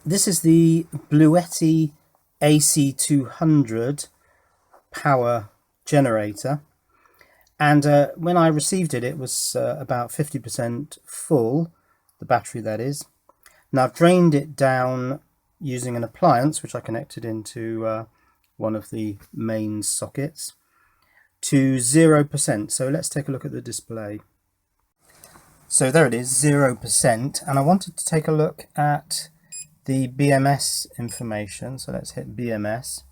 This is the Bluetti AC200 Power Generator, and when I received it, it was about 50% full, the battery that is. Now I've drained it down using an appliance which I connected into one of the main sockets to 0%. So let's take a look at the display. So there it is, 0%, and I wanted to take a look at the BMS information. So let's hit BMS.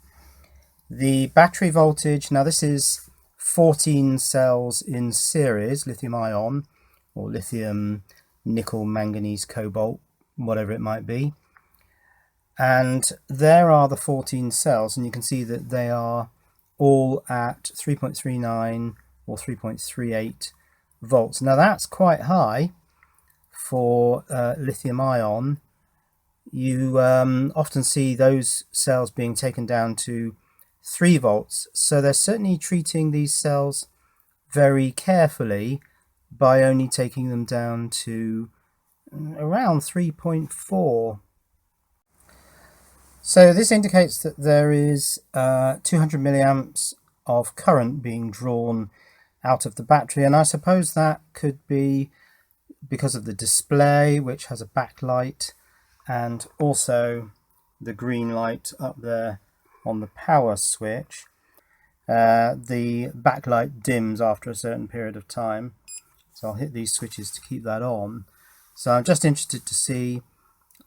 The battery voltage, now this is 14 cells in series, lithium ion or lithium nickel manganese cobalt, whatever it might be, and there are the 14 cells, and you can see that they are all at 3.39 or 3.38 volts. Now that's quite high for lithium ion. You often see those cells being taken down to 3 volts, so they're certainly treating these cells very carefully by only taking them down to around 3.4. So this indicates that there is 200 milliamps of current being drawn out of the battery, and I suppose that could be because of the display, which has a backlight, and also the green light up there on the power switch. The backlight dims after a certain period of time, so I'll hit these switches to keep that on. So I'm just interested to see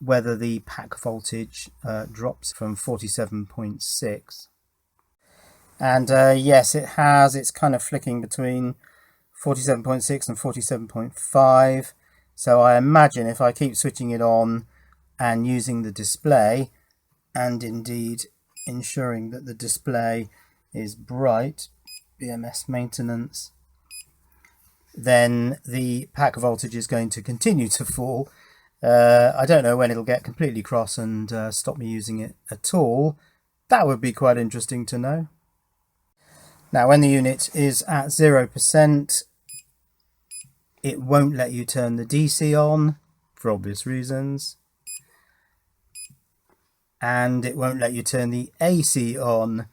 whether the pack voltage drops from 47.6. And yes, it has. It's kind of flicking between 47.6 and 47.5. So I imagine if I keep switching it on and using the display, and indeed ensuring that the display is bright, BMS maintenance, then the pack voltage is going to continue to fall. I don't know when it'll get completely cross and stop me using it at all. That would be quite interesting to know. Now when the unit is at 0%, it won't let you turn the DC on for obvious reasons, and it won't let you turn the AC on.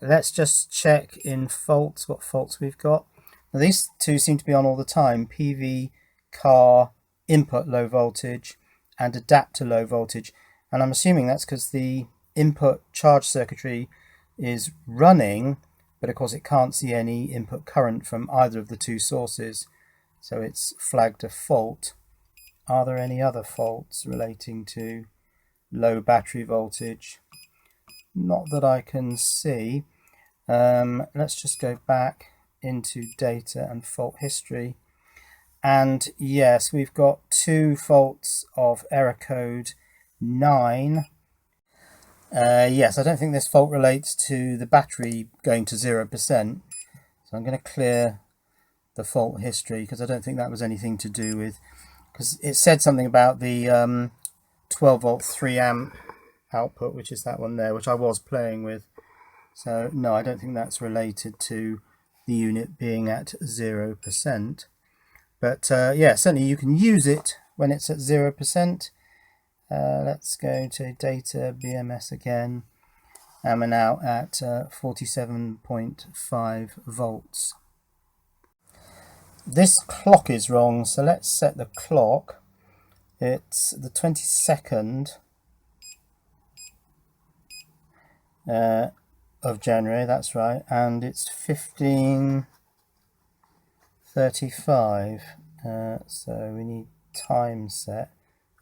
Let's just check in faults what faults we've got. Now these two seem to be on all the time: PV car input low voltage and adapter low voltage, and I'm assuming that's because the input charge circuitry is running, but of course it can't see any input current from either of the two sources, so it's flagged a fault. Are there any other faults relating to low battery voltage? Not that I can see. Let's just go back into data and fault history, and yes, we've got 2 faults of error code 9. Yes, I don't think this fault relates to the battery going to 0%, so I'm going to clear the fault history because I don't think that was anything to do with, because it said something about the 12 volt 3 amp output, which is that one there, which I was playing with. So no, I don't think that's related to the unit being at 0%. But yeah, certainly you can use it when it's at 0%. Let's go to data BMS again, and we're now at 47.5 volts. This clock is wrong, so let's set the clock. It's the 22nd of January, that's right, and it's 15:35. So we need time set.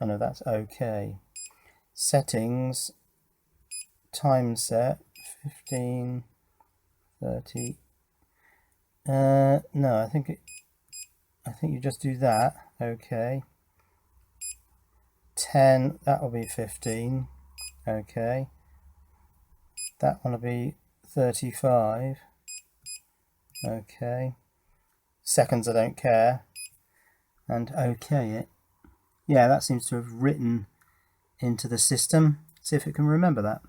Oh no, that's okay. Settings, time set, 15:30. No, I think you just do that. Okay. 10, that will be 15. Okay. That one will be 35. Okay. Seconds I don't care. And okay it. Yeah, that seems to have written into the system. See if it can remember that.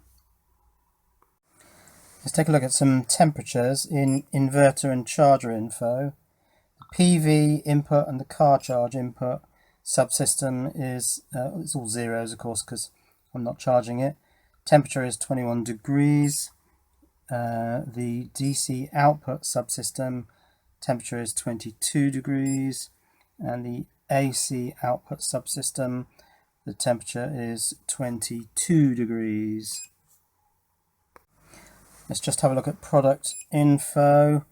Let's take a look at some temperatures in inverter and charger info. The PV input and the car charge input subsystem is, it's all zeros of course because I'm not charging it. Temperature is 21 degrees. The DC output subsystem temperature is 22 degrees, and the AC output subsystem, the temperature is 22 degrees. Let's just have a look at product info.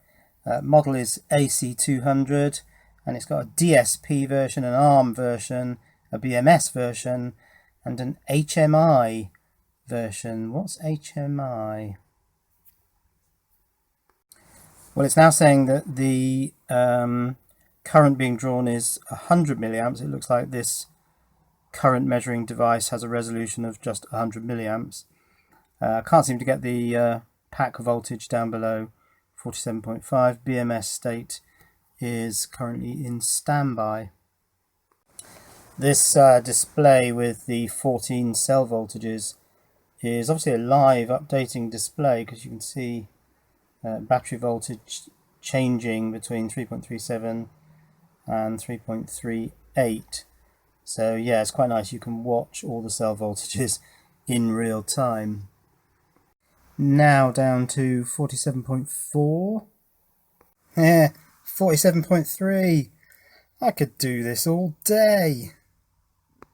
Model is AC200, and it's got a DSP version, an ARM version, a BMS version, and an HMI version. What's HMI? Well, it's now saying that the current being drawn is 100 milliamps. It looks like this current measuring device has a resolution of just 100 milliamps. I can't seem to get the pack voltage down below 47.5. BMS state is currently in standby. This display with the 14 cell voltages is obviously a live updating display, because you can see battery voltage changing between 3.37 and 3.38. So yeah, it's quite nice. You can watch all the cell voltages in real time. Now down to 47.4. Yeah, 47.3. I could do this all day.